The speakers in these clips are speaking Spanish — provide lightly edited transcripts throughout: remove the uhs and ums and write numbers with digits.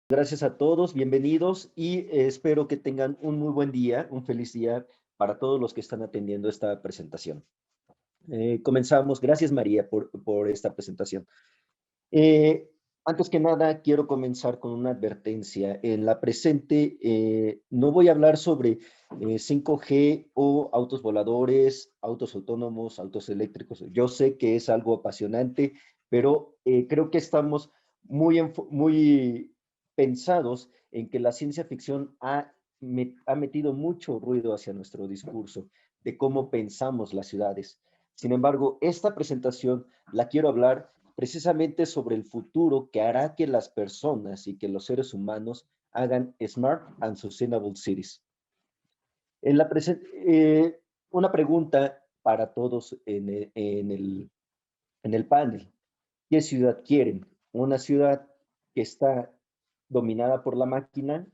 Gracias a todos, bienvenidos y espero que tengan un muy buen día, un feliz día para todos los que están atendiendo esta presentación. Comenzamos. Gracias, María, por esta presentación. Eh, Antes que nada, quiero comenzar con una advertencia. En la presente, no voy a hablar sobre 5G o autos voladores, autos autónomos, autos eléctricos. Yo sé que es algo apasionante, pero creo que estamos muy pensados en que la ciencia ficción ha metido mucho ruido hacia nuestro discurso de cómo pensamos las ciudades. Sin embargo, esta presentación la quiero hablar precisamente sobre el futuro que hará que las personas y que los seres humanos hagan smart and sustainable cities. En la una pregunta para todos en el panel. ¿Qué ciudad quieren? ¿Una ciudad que está dominada por la máquina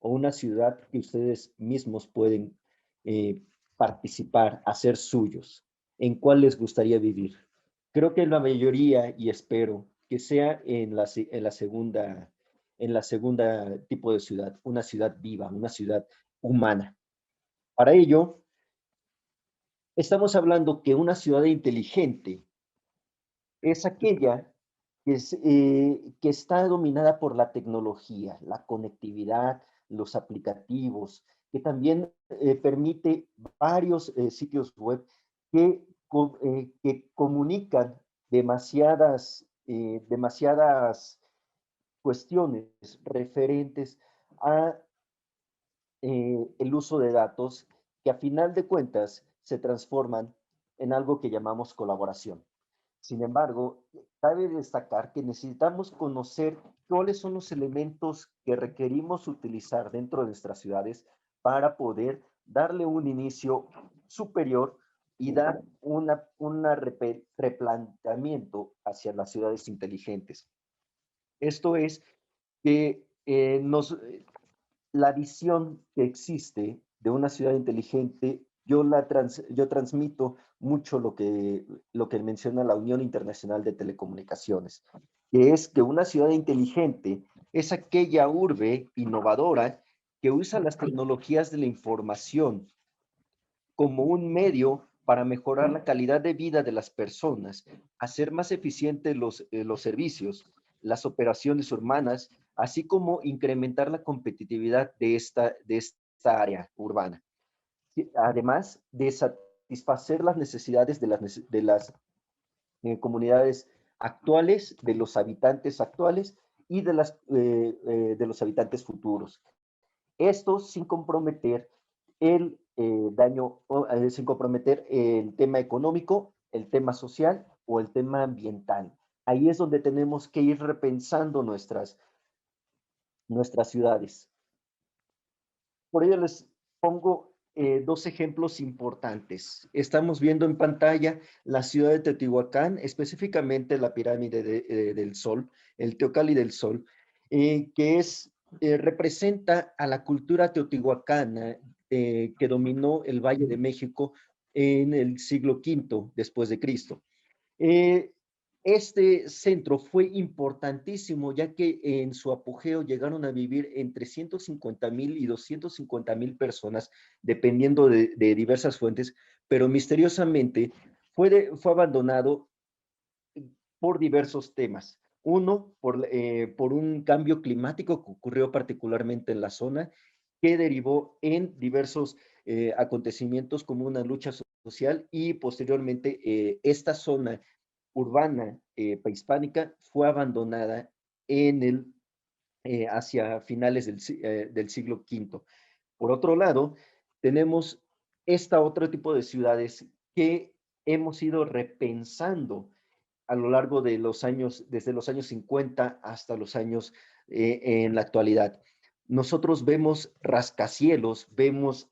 o una ciudad que ustedes mismos pueden eh, participar, hacer suyos? ¿En cuál les gustaría vivir? Creo que la mayoría, y espero, que sea en la segunda tipo de ciudad, una ciudad viva, una ciudad humana. Para ello, estamos hablando que una ciudad inteligente es aquella que está dominada por la tecnología, la conectividad, los aplicativos, que también permite varios sitios web que comunican demasiadas cuestiones referentes a el uso de datos que a final de cuentas se transforman en algo que llamamos colaboración. Sin embargo, cabe destacar que necesitamos conocer cuáles son los elementos que requerimos utilizar dentro de nuestras ciudades para poder darle un inicio superior y dar un replanteamiento hacia las ciudades inteligentes. Esto es que la visión que existe de una ciudad inteligente, yo transmito mucho lo que menciona la Unión Internacional de Telecomunicaciones, que es que una ciudad inteligente es aquella urbe innovadora que usa las tecnologías de la información como un medio para mejorar la calidad de vida de las personas, hacer más eficientes los servicios, las operaciones urbanas, así como incrementar la competitividad de esta área urbana. Además de satisfacer las necesidades de las comunidades actuales, de los habitantes actuales y de los habitantes futuros. Esto sin comprometer sin comprometer el tema económico, el tema social o el tema ambiental. Ahí es donde tenemos que ir repensando nuestras ciudades. Por ello les pongo dos ejemplos importantes. Estamos viendo en pantalla la ciudad de Teotihuacán, específicamente la pirámide del Sol, el Teocalli del Sol, representa a la cultura teotihuacana que dominó el Valle de México en el siglo V después de Cristo. Eh, este centro fue importantísimo, ya que en su apogeo llegaron a vivir entre 150,000 y 250,000 personas, dependiendo de diversas fuentes, pero misteriosamente fue abandonado por diversos temas. Uno, por un cambio climático que ocurrió particularmente en la zona, que derivó en diversos acontecimientos como una lucha social y posteriormente esta zona urbana prehispánica fue abandonada hacia finales del siglo V. Por otro lado, tenemos otro tipo de ciudades que hemos ido repensando a lo largo de los años, desde los años 50 hasta los años en la actualidad. Nosotros vemos rascacielos, vemos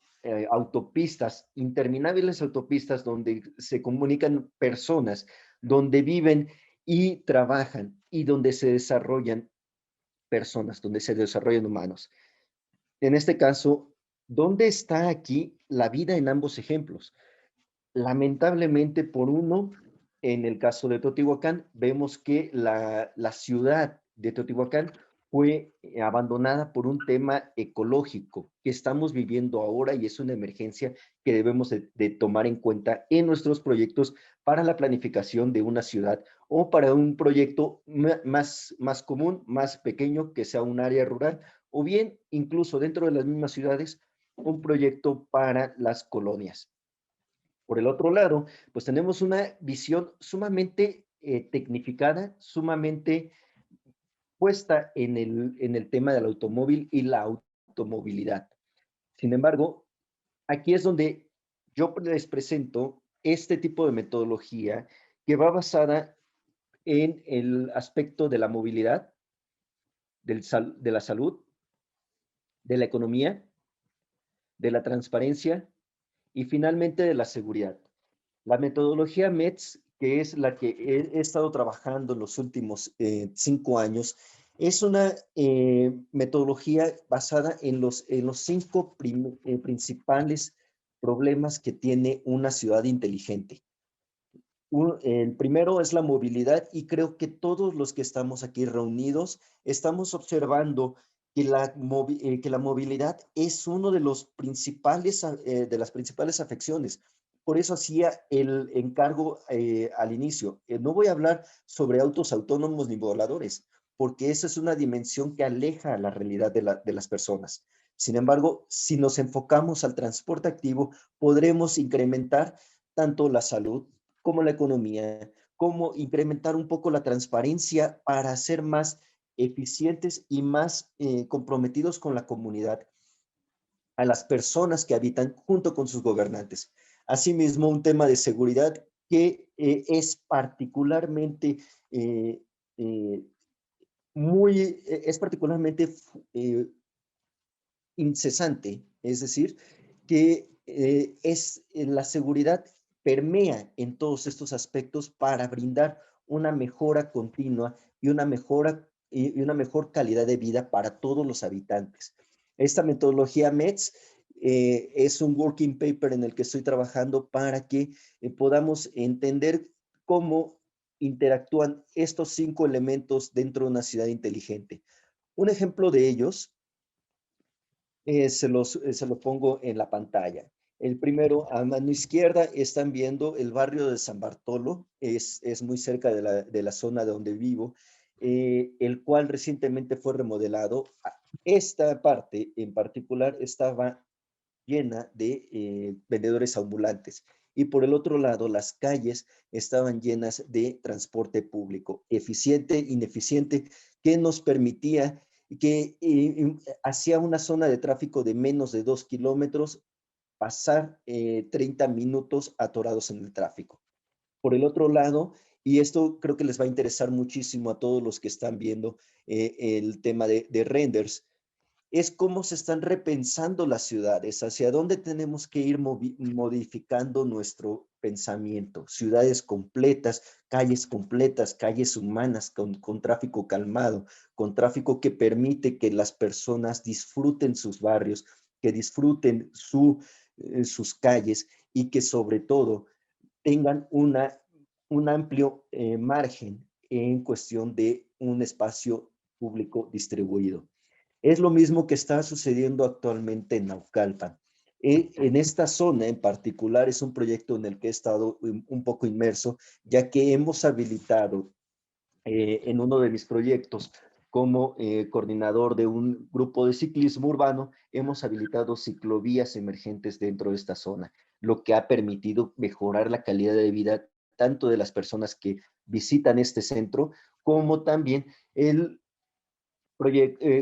autopistas, interminables autopistas donde se comunican personas, donde viven y trabajan y donde se desarrollan personas, donde se desarrollan humanos. En este caso, ¿dónde está aquí la vida en ambos ejemplos? Lamentablemente, en el caso de Teotihuacán, vemos que la ciudad de Teotihuacán fue abandonada por un tema ecológico que estamos viviendo ahora y es una emergencia que debemos de tomar en cuenta en nuestros proyectos para la planificación de una ciudad o para un proyecto más común, más pequeño, que sea un área rural, o bien incluso dentro de las mismas ciudades, un proyecto para las colonias. Por el otro lado, pues tenemos una visión sumamente tecnificada, sumamente puesta en el tema del automóvil y la automovilidad. Sin embargo, aquí es donde yo les presento este tipo de metodología que va basada en el aspecto de la movilidad, de la salud, de la economía, de la transparencia y finalmente de la seguridad. La metodología METS, que es la que he estado trabajando en los últimos 5 años, es una metodología basada en los cinco principales problemas que tiene una ciudad inteligente. El primero es la movilidad y creo que todos los que estamos aquí reunidos estamos observando que la movilidad es uno de los principales, de las principales afecciones. Por eso hacía el encargo al inicio. No voy a hablar sobre autos autónomos ni voladores, porque esa es una dimensión que aleja la realidad de las personas. Sin embargo, si nos enfocamos al transporte activo, podremos incrementar tanto la salud, como la economía, cómo incrementar un poco la transparencia para ser más eficientes y más comprometidos con la comunidad, a las personas que habitan junto con sus gobernantes. Asimismo, un tema de seguridad que es particularmente eh, eh, es particularmente incesante, es decir, que la seguridad permea en todos estos aspectos para brindar una mejora continua y y una mejor calidad de vida para todos los habitantes. Esta metodología METS es un working paper en el que estoy trabajando para que podamos entender cómo interactúan estos 5 elementos dentro de una ciudad inteligente. Un ejemplo de ellos se lo pongo en la pantalla. El primero, a mano izquierda, están viendo el barrio de San Bartolo, es muy cerca de la zona de donde vivo, el cual recientemente fue remodelado. Esta parte en particular estaba llena de vendedores ambulantes. Y por el otro lado, las calles estaban llenas de transporte público, eficiente, ineficiente, que nos permitía que hacía una zona de tráfico de menos de 2 kilómetros pasar 30 minutos atorados en el tráfico. Por el otro lado, y esto creo que les va a interesar muchísimo a todos los que están viendo el tema de renders, es cómo se están repensando las ciudades, hacia dónde tenemos que ir modificando nuestro pensamiento. Ciudades completas, calles humanas con tráfico calmado, con tráfico que permite que las personas disfruten sus barrios, que disfruten sus calles y que sobre todo tengan un amplio margen en cuestión de un espacio público distribuido. Es lo mismo que está sucediendo actualmente en Naucalpan. En esta zona en particular es un proyecto en el que he estado un poco inmerso, ya que hemos habilitado en uno de mis proyectos como coordinador de un grupo de ciclismo urbano, hemos habilitado ciclovías emergentes dentro de esta zona, lo que ha permitido mejorar la calidad de vida tanto de las personas que visitan este centro, como también el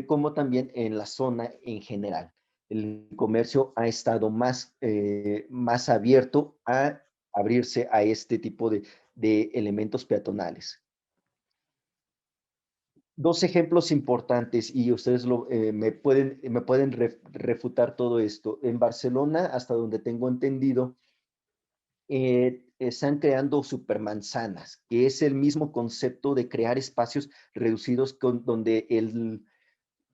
como también en la zona en general. El comercio ha estado más abierto a abrirse a este tipo de elementos peatonales. Dos ejemplos importantes y ustedes me pueden refutar todo esto. En Barcelona, hasta donde tengo entendido, están creando supermanzanas, que es el mismo concepto de crear espacios reducidos donde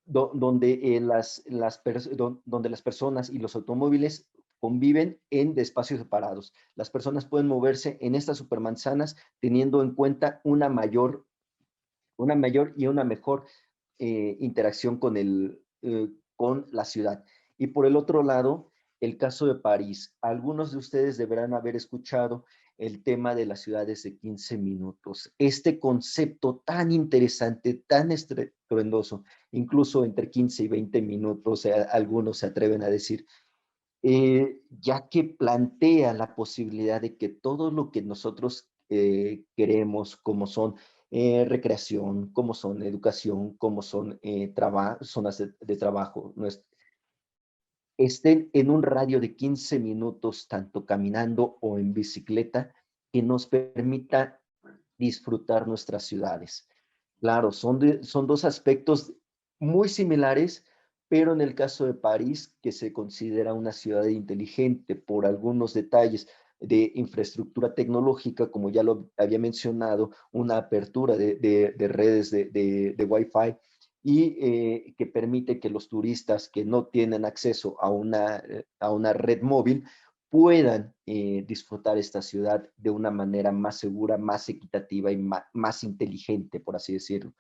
donde las personas y los automóviles conviven en espacios separados. Las personas pueden moverse en estas supermanzanas teniendo en cuenta una mayor y una mejor interacción con la ciudad. Y por el otro lado, el caso de París. Algunos de ustedes deberán haber escuchado el tema de las ciudades de 15 minutos. Este concepto tan interesante, tan estruendoso, incluso entre 15 y 20 minutos, algunos se atreven a decir, ya que plantea la posibilidad de que todo lo que nosotros queremos, como son recreación, como son educación, como son zonas de trabajo, estén en un radio de 15 minutos, tanto caminando o en bicicleta, que nos permita disfrutar nuestras ciudades. Claro, son dos aspectos muy similares, pero en el caso de París, que se considera una ciudad inteligente por algunos detalles de infraestructura tecnológica, como ya lo había mencionado, una apertura de redes de Wi-Fi, y que permite que los turistas que no tienen acceso a una red móvil puedan disfrutar esta ciudad de una manera más segura, más equitativa y más inteligente, por así decirlo.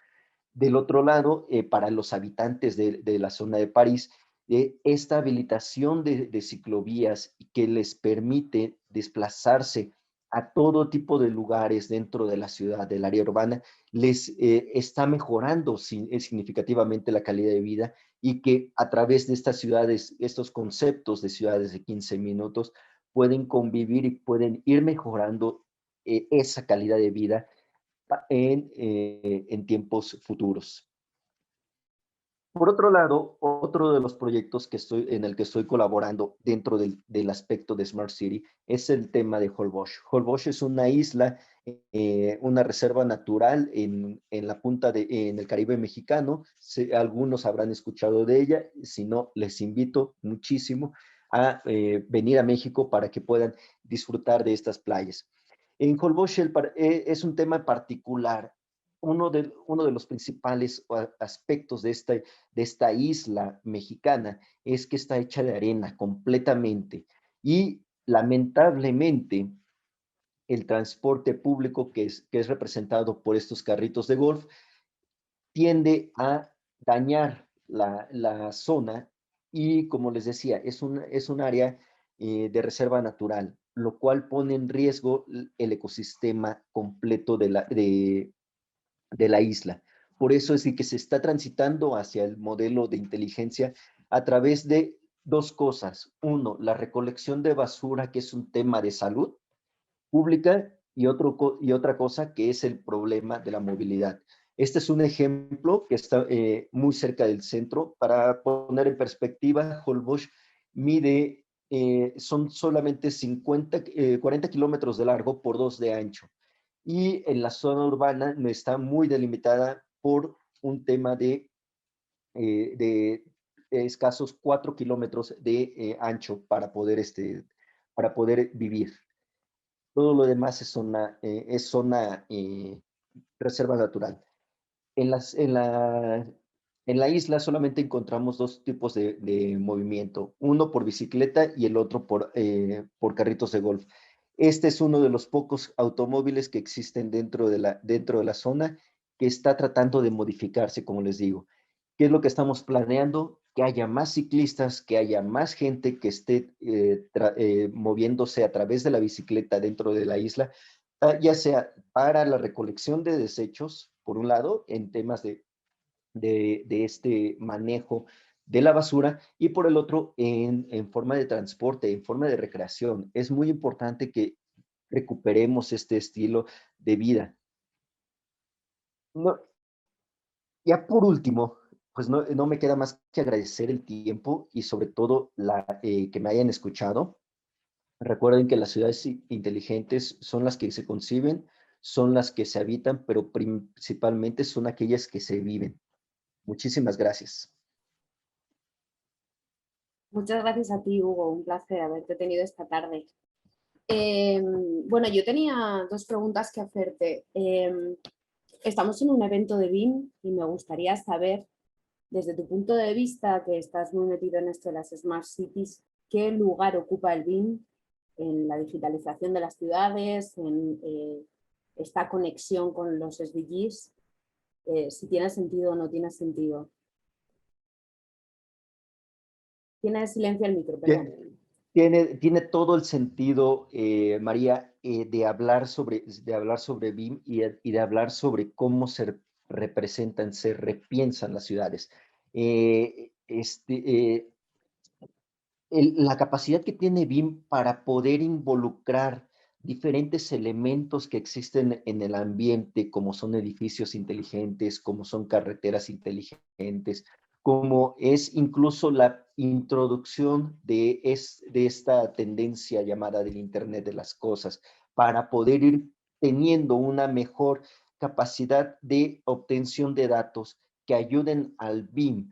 Del otro lado, para los habitantes de la zona de París, esta habilitación de ciclovías que les permite desplazarse a todo tipo de lugares dentro de la ciudad, del área urbana, les está mejorando significativamente la calidad de vida, y que a través de estas ciudades, estos conceptos de ciudades de 15 minutos, pueden convivir y pueden ir mejorando esa calidad de vida en tiempos futuros. Por otro lado, otro de los proyectos en el que estoy colaborando dentro del aspecto de Smart City es el tema de Holbox. Holbox es una isla, una reserva natural en la punta en el Caribe mexicano. Algunos habrán escuchado de ella, si no, les invito muchísimo a venir a México para que puedan disfrutar de estas playas. En Holbox es un tema particular. Uno de los principales aspectos de esta isla mexicana es que está hecha de arena completamente, y lamentablemente el transporte público que es representado por estos carritos de golf tiende a dañar la zona, y como les decía, es un área de reserva natural, lo cual pone en riesgo el ecosistema completo de la isla. Por eso es que se está transitando hacia el modelo de inteligencia a través de dos cosas. Uno, la recolección de basura, que es un tema de salud pública, y otra cosa que es el problema de la movilidad. Este es un ejemplo que está muy cerca del centro. Para poner en perspectiva, Holbox mide, son solamente 40 kilómetros de largo por 2 de ancho. Y en la zona urbana no está muy delimitada por un tema de escasos 4 kilómetros de ancho para poder vivir. Todo lo demás es zona reserva natural. En la isla solamente encontramos dos tipos de movimiento, uno por bicicleta y el otro por carritos de golf. Este es uno de los pocos automóviles que existen dentro de la zona, que está tratando de modificarse, como les digo. ¿Qué es lo que estamos planeando? Que haya más ciclistas, que haya más gente que esté moviéndose a través de la bicicleta dentro de la isla, ya sea para la recolección de desechos, por un lado, en temas de este manejo de la basura, y por el otro, en forma de transporte, en forma de recreación. Es muy importante que recuperemos este estilo de vida. No, ya por último, pues no me queda más que agradecer el tiempo y sobre todo que me hayan escuchado. Recuerden que las ciudades inteligentes son las que se conciben, son las que se habitan, pero principalmente son aquellas que se viven. Muchísimas gracias. Muchas gracias a ti, Hugo. Un placer haberte tenido esta tarde. Bueno, yo tenía dos preguntas que hacerte. Estamos en un evento de BIM y me gustaría saber, desde tu punto de vista, que estás muy metido en esto de las Smart Cities, ¿qué lugar ocupa el BIM en la digitalización de las ciudades, en esta conexión con los SDGs? si tiene sentido o no tiene sentido. Tiene silencio el micro, perdón. Tiene todo el sentido, María, de hablar sobre BIM y de hablar sobre cómo se representan, se repiensan las ciudades. Eh, este, eh, la capacidad que tiene BIM para poder involucrar diferentes elementos que existen en el ambiente, como son edificios inteligentes, como son carreteras inteligentes, como es incluso la introducción de esta tendencia llamada del Internet de las cosas, para poder ir teniendo una mejor capacidad de obtención de datos que ayuden al BIM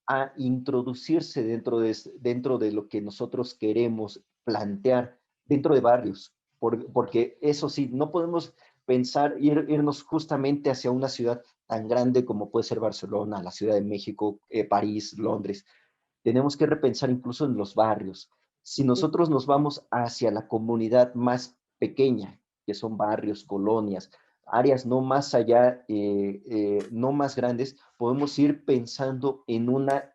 a introducirse dentro de lo que nosotros queremos plantear dentro de barrios, porque eso sí, no podemos pensar irnos justamente hacia una ciudad tan grande como puede ser Barcelona, la Ciudad de México, París, Londres. Tenemos que repensar incluso en los barrios. Si nosotros nos vamos hacia la comunidad más pequeña, que son barrios, colonias, áreas no más allá, no más grandes, podemos ir pensando en una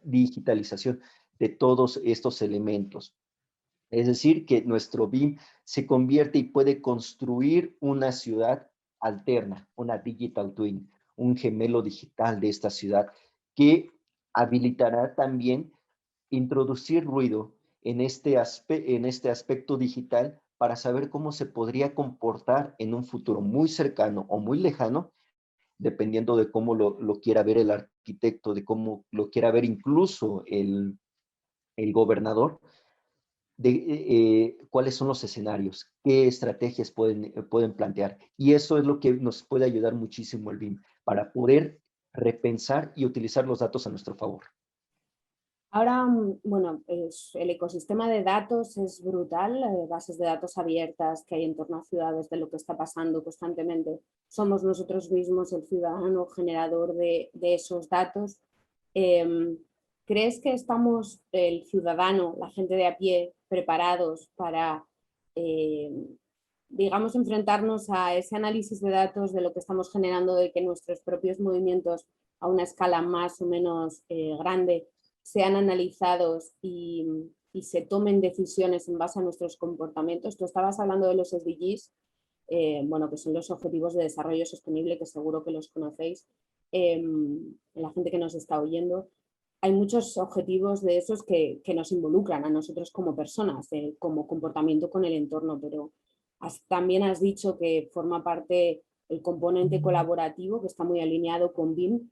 digitalización de todos estos elementos. Es decir, que nuestro BIM se convierte y puede construir una ciudad alterna, una digital twin, un gemelo digital de esta ciudad que habilitará también introducir ruido en este aspecto digital para saber cómo se podría comportar en un futuro muy cercano o muy lejano, dependiendo de cómo lo quiera ver el arquitecto, de cómo lo quiera ver incluso el gobernador, de cuáles son los escenarios, qué estrategias pueden plantear. Y eso es lo que nos puede ayudar muchísimo el BIM para poder repensar y utilizar los datos a nuestro favor. Ahora, bueno, el ecosistema de datos es brutal, bases de datos abiertas que hay en torno a ciudades, de lo que está pasando constantemente. Somos nosotros mismos el ciudadano generador de esos datos. ¿Crees que estamos, el ciudadano, la gente de a pie, preparados para, digamos, enfrentarnos a ese análisis de datos de lo que estamos generando, de que nuestros propios movimientos a una escala más o menos grande sean analizados y se tomen decisiones en base a nuestros comportamientos? Tú estabas hablando de los SDGs, bueno, que son los Objetivos de Desarrollo Sostenible, que seguro que los conocéis, la gente que nos está oyendo. Hay muchos objetivos de esos que nos involucran a nosotros como personas, como comportamiento con el entorno, pero también has dicho que forma parte el componente colaborativo, que está muy alineado con BIM.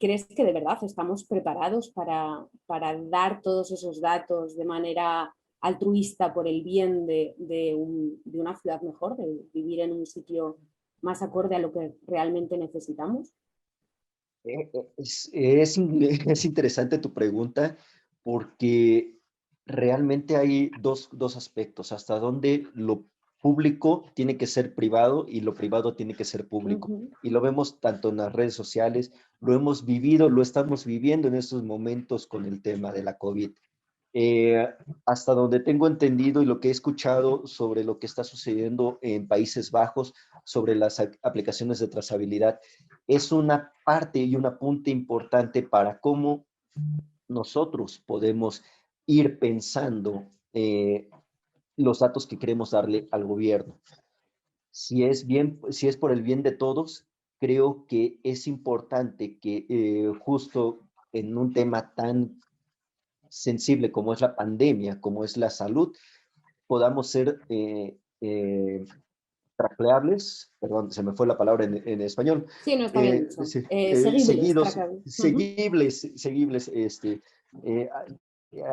¿Crees que de verdad estamos preparados para dar todos esos datos de manera altruista por el bien de una ciudad mejor, de vivir en un sitio más acorde a lo que realmente necesitamos? Es interesante tu pregunta porque realmente hay dos aspectos, hasta dónde lo público tiene que ser privado y lo privado tiene que ser público. Y lo vemos tanto en las redes sociales, lo hemos vivido, lo estamos viviendo en estos momentos con el tema de la COVID. Eh, Hasta donde tengo entendido y lo que he escuchado sobre lo que está sucediendo en Países Bajos, sobre las aplicaciones de trazabilidad, es una parte y un apunte importante para cómo nosotros podemos ir pensando los datos que queremos darle al gobierno. Si es por el bien de todos, creo que es importante que justo en un tema tan sensible como es la pandemia, como es la salud, podamos ser tracleables, perdón, se me fue la palabra en español, Sí, no está bien dicho. Seguibles, seguidos, trackable. seguibles eh,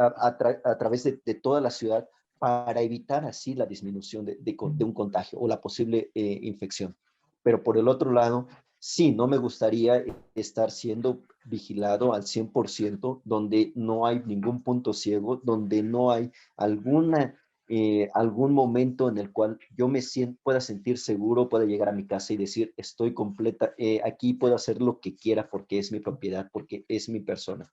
a través de toda la ciudad para evitar así la disminución de un contagio o la posible infección. Pero por el otro lado, sí, no me gustaría estar siendo vigilado al 100%, donde no hay ningún punto ciego, donde no hay algún momento en el cual yo pueda sentir seguro, pueda llegar a mi casa y decir, estoy completa, aquí puedo hacer lo que quiera porque es mi propiedad, porque es mi persona.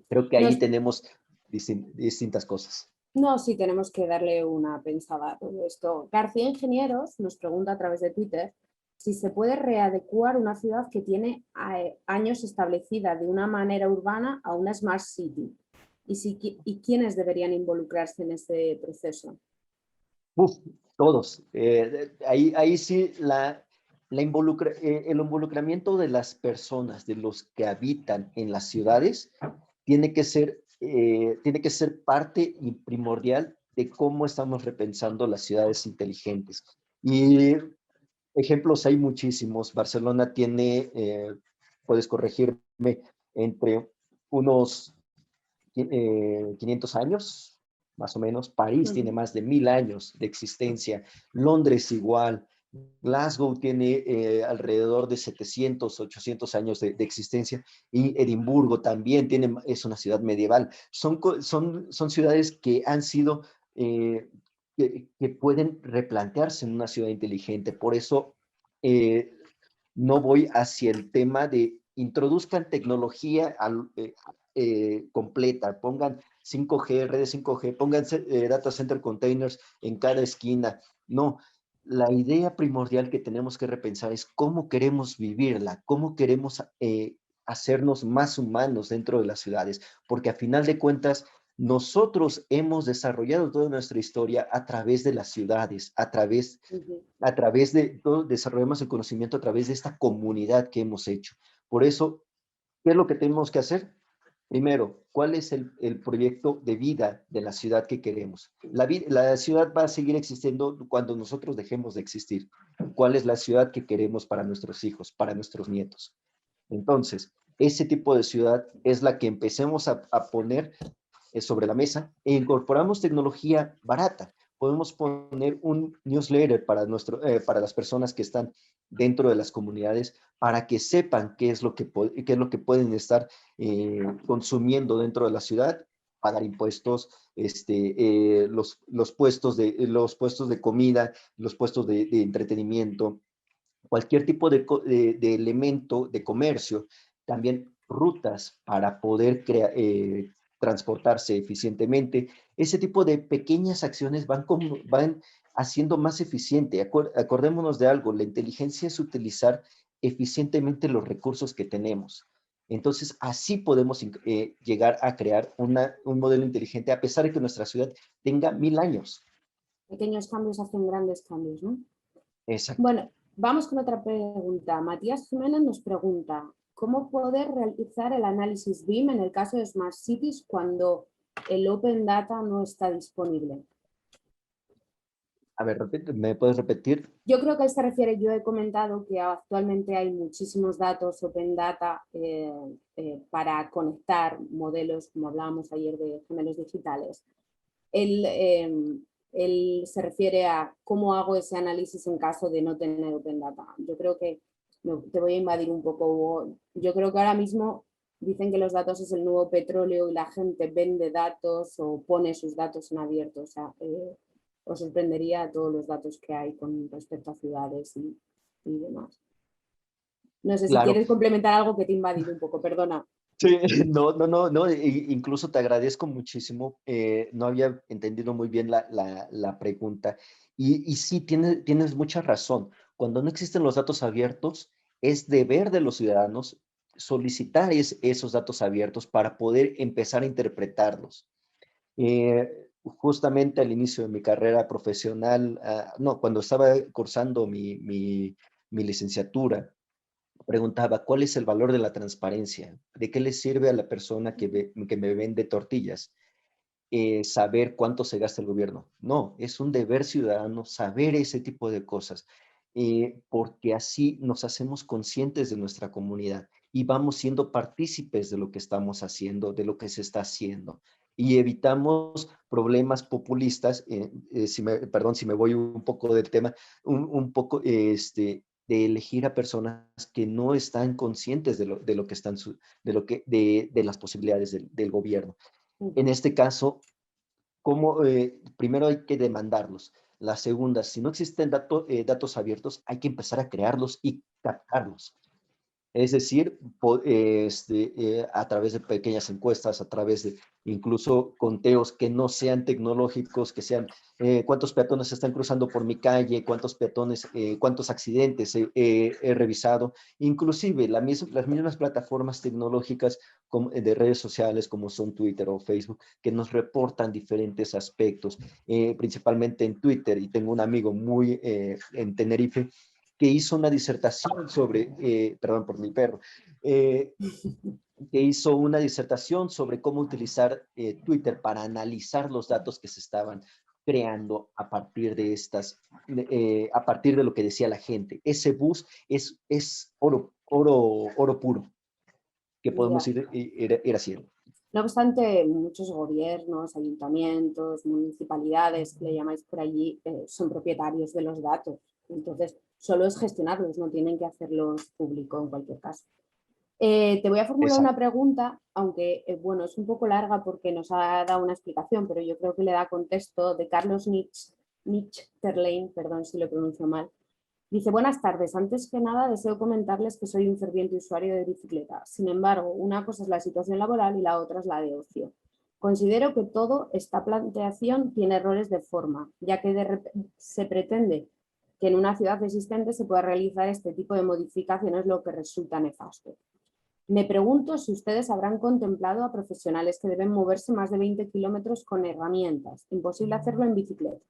Creo que No, ahí tenemos distintas cosas. No, sí, tenemos que darle una pensada a todo esto. García Ingenieros nos pregunta a través de Twitter si se puede readecuar una ciudad que tiene años establecida de una manera urbana a una Smart City y quiénes deberían involucrarse en este proceso. Uf, todos. Ahí sí el involucramiento de las personas, de los que habitan en las ciudades, tiene que ser parte y primordial de cómo estamos repensando las ciudades inteligentes. Y ejemplos hay muchísimos. Barcelona tiene, puedes corregirme, entre unos 500 años, más o menos. París tiene más de 1000 años de existencia. Londres igual. Glasgow tiene alrededor de 700, 800 años de existencia, y Edimburgo también es una ciudad medieval. Son ciudades que han sido, que pueden replantearse en una ciudad inteligente. Por eso eh, no voy hacia el tema de introduzcan tecnología completa, pongan 5G, redes 5G, pongan data center containers en cada esquina. No, la idea primordial que tenemos que repensar es cómo queremos vivirla, cómo queremos hacernos más humanos dentro de las ciudades, porque a final de cuentas nosotros hemos desarrollado toda nuestra historia a través de las ciudades, a través de todo, desarrollamos el conocimiento a través de esta comunidad que hemos hecho. Por eso, ¿qué es lo que tenemos que hacer? Primero, ¿cuál es el proyecto de vida de la ciudad que queremos? La ciudad va a seguir existiendo cuando nosotros dejemos de existir. ¿Cuál es la ciudad que queremos para nuestros hijos, para nuestros nietos? Entonces, ese tipo de ciudad es la que empecemos a poner sobre la mesa e incorporamos tecnología barata. Podemos poner un newsletter para las personas que están dentro de las comunidades para que sepan qué es lo que pueden estar consumiendo dentro de la ciudad, pagar impuestos, los puestos de comida, los puestos de entretenimiento, cualquier tipo de elemento de comercio, también rutas para poder transportarse eficientemente. Ese tipo de pequeñas acciones van haciendo más eficiente. Acordémonos de algo, la inteligencia es utilizar eficientemente los recursos que tenemos. Entonces, así podemos llegar a crear un modelo inteligente, a pesar de que nuestra ciudad tenga 1000 años. Pequeños cambios hacen grandes cambios, ¿no? Exacto. Bueno, vamos con otra pregunta. Matías Jiménez nos pregunta, ¿cómo poder realizar el análisis BIM en el caso de Smart Cities cuando el Open Data no está disponible? A ver, ¿me puedes repetir? Yo creo que a él se refiere, yo he comentado que actualmente hay muchísimos datos, Open Data, para conectar modelos, como hablábamos ayer de gemelos digitales. Él se refiere a cómo hago ese análisis en caso de no tener Open Data. Yo creo que te voy a invadir un poco, Hugo. Yo creo que ahora mismo dicen que los datos es el nuevo petróleo y la gente vende datos o pone sus datos en abierto. O sea, os sorprendería todos los datos que hay con respecto a ciudades y demás. No sé si Claro. quieres complementar algo que te he invadido un poco, perdona. Sí, no, incluso te agradezco muchísimo. No había entendido muy bien la pregunta. Y sí, tienes mucha razón. Cuando no existen los datos abiertos, es deber de los ciudadanos solicitar esos datos abiertos para poder empezar a interpretarlos. Justamente al inicio de mi carrera profesional, no, cuando estaba cursando mi licenciatura, preguntaba, ¿cuál es el valor de la transparencia? ¿De qué le sirve a la persona que me vende tortillas saber cuánto se gasta el gobierno? No, es un deber ciudadano saber ese tipo de cosas, porque así nos hacemos conscientes de nuestra comunidad y vamos siendo partícipes de lo que estamos haciendo, de lo que se está haciendo. Y evitamos problemas populistas, perdón si me voy un poco del tema, un poco, de elegir a personas que no están conscientes de lo que están, de las posibilidades del gobierno. En este caso, primero hay que demandarlos. La segunda, si no existen datos abiertos, hay que empezar a crearlos y captarlos. Es decir, a través de pequeñas encuestas, a través de incluso conteos que no sean tecnológicos, que sean cuántos peatones están cruzando por mi calle, cuántos peatones, cuántos accidentes he revisado, inclusive las mismas plataformas tecnológicas de redes sociales como son Twitter o Facebook, que nos reportan diferentes aspectos, principalmente en Twitter, y tengo un amigo muy en Tenerife, que hizo una disertación sobre, perdón por mi perro, eh, que hizo una disertación sobre cómo utilizar Twitter para analizar los datos que se estaban creando a partir de a partir de lo que decía la gente. Ese bus es oro puro que podemos Ya. ir haciendo. No obstante, muchos gobiernos, ayuntamientos, municipalidades, que le llamáis por allí, son propietarios de los datos. Entonces, solo es gestionarlos, no tienen que hacerlos público en cualquier caso. Te voy a formular una Exacto. pregunta, aunque bueno, es un poco larga porque nos ha dado una explicación, pero yo creo que le da contexto, de Carlos Nichterlein, perdón si lo pronuncio mal. Dice, buenas tardes. Antes que nada, deseo comentarles que soy un ferviente usuario de bicicleta. Sin embargo, una cosa es la situación laboral y la otra es la de ocio. Considero que toda esta planteación tiene errores de forma, ya que se pretende que en una ciudad existente se pueda realizar este tipo de modificaciones, lo que resulta nefasto. Me pregunto si ustedes habrán contemplado a profesionales que deben moverse más de 20 kilómetros con herramientas. Imposible hacerlo en bicicleta.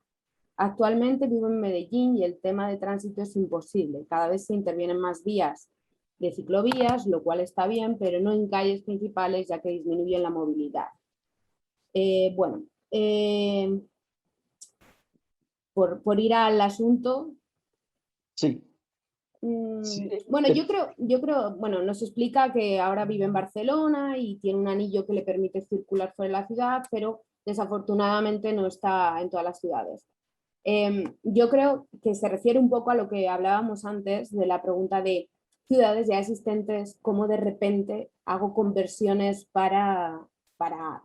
Actualmente vivo en Medellín y el tema de tránsito es imposible. Cada vez se intervienen más vías de ciclovías, lo cual está bien, pero no en calles principales, ya que disminuyen la movilidad. Bueno, por ir al asunto, Sí, sí, bueno, bueno, nos explica que ahora vive en Barcelona y tiene un anillo que le permite circular por la ciudad, pero desafortunadamente no está en todas las ciudades. Yo creo que se refiere un poco a lo que hablábamos antes de la pregunta de ciudades ya existentes, cómo de repente hago conversiones para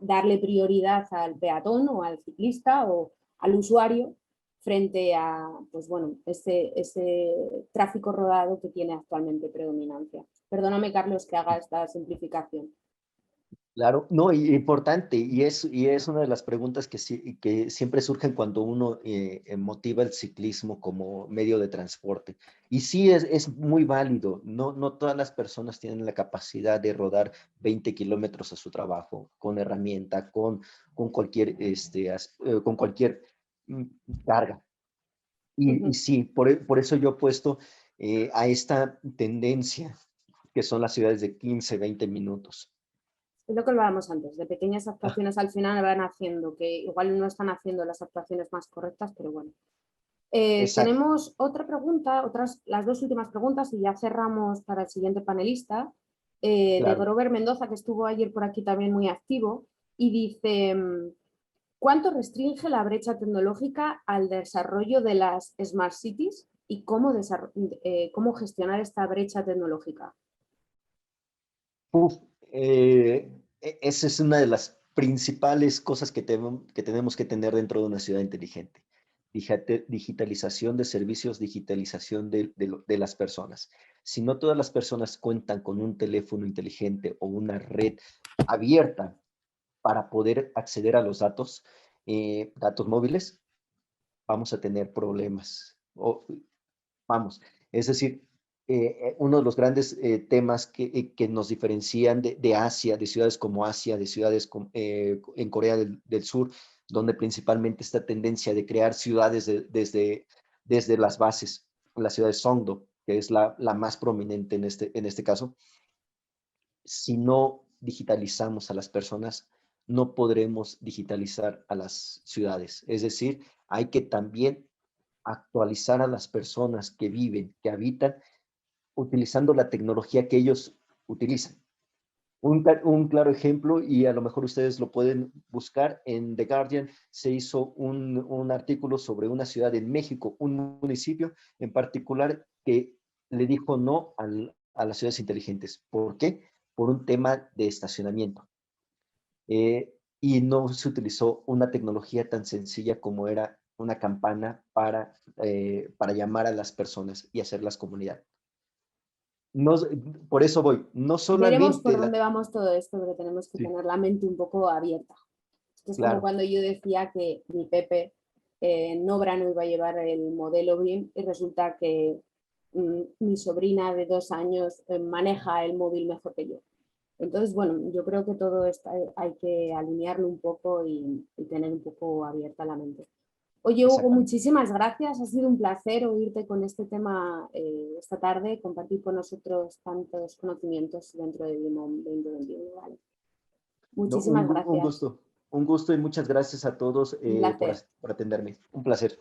darle prioridad al peatón o al ciclista o al usuario frente a, pues bueno, ese tráfico rodado que tiene actualmente predominancia. Perdóname, Carlos, que haga esta simplificación. claro, no, importante, y es una de las preguntas que siempre surgen cuando uno motiva el ciclismo como medio de transporte. Y sí, es muy válido, no todas las personas tienen la capacidad de rodar 20 kilómetros a su trabajo con herramienta, con cualquier, con cualquier mm, carga. Y Ujú. sí, por eso yo he puesto a esta tendencia, que son las ciudades de 15, 20 minutos. Es lo que hablábamos antes, de pequeñas actuaciones al final van haciendo, que igual no están haciendo las actuaciones más correctas, pero bueno. Exacto, Tenemos otra pregunta, las dos últimas preguntas y ya cerramos para el siguiente panelista, de claro. Grover Mendoza, que estuvo ayer por aquí también muy activo, y dice, ¿cuánto restringe la brecha tecnológica al desarrollo de las Smart Cities y cómo gestionar esta brecha tecnológica? Uf, esa es una de las principales cosas que tenemos que tener dentro de una ciudad inteligente. Digitalización de servicios, digitalización de las personas. Si no todas las personas cuentan con un teléfono inteligente o una red abierta para poder acceder a los datos móviles, vamos a tener problemas. Vamos, es decir, uno de los grandes temas que nos diferencian de Asia, de ciudades como Asia, de ciudades en Corea del Sur, donde principalmente esta tendencia de crear ciudades desde las bases, la ciudad de Songdo, que es la más prominente en este caso. Si no digitalizamos a las personas, no podremos digitalizar a las ciudades. Es decir, hay que también actualizar a las personas que viven, que habitan, utilizando la tecnología que ellos utilizan. Un claro ejemplo, y a lo mejor ustedes lo pueden buscar, en The Guardian se hizo un artículo sobre una ciudad en México, un municipio en particular que le dijo no a las ciudades inteligentes. ¿Por qué? Por un tema de estacionamiento. Y no se utilizó una tecnología tan sencilla como era una campana para llamar a las personas y hacerlas comunidad. no, por eso voy, no Veremos solamente por dónde vamos todo esto, pero tenemos que Sí, tener la mente un poco abierta. Esto es como claro, cuando yo decía que mi Pepe en obra no iba a llevar el modelo BIM y resulta que mi sobrina de 2 años maneja el móvil mejor que yo. Entonces, bueno, yo creo que todo esto hay que alinearlo un poco y tener un poco abierta la mente. Oye, Hugo, exactamente. muchísimas gracias. Ha sido un placer oírte con este tema esta tarde, compartir con nosotros tantos conocimientos dentro de BIM 2021. ¿Vale? No, Muchísimas gracias. un gusto y muchas gracias a todos Un placer. por atenderme. Un placer.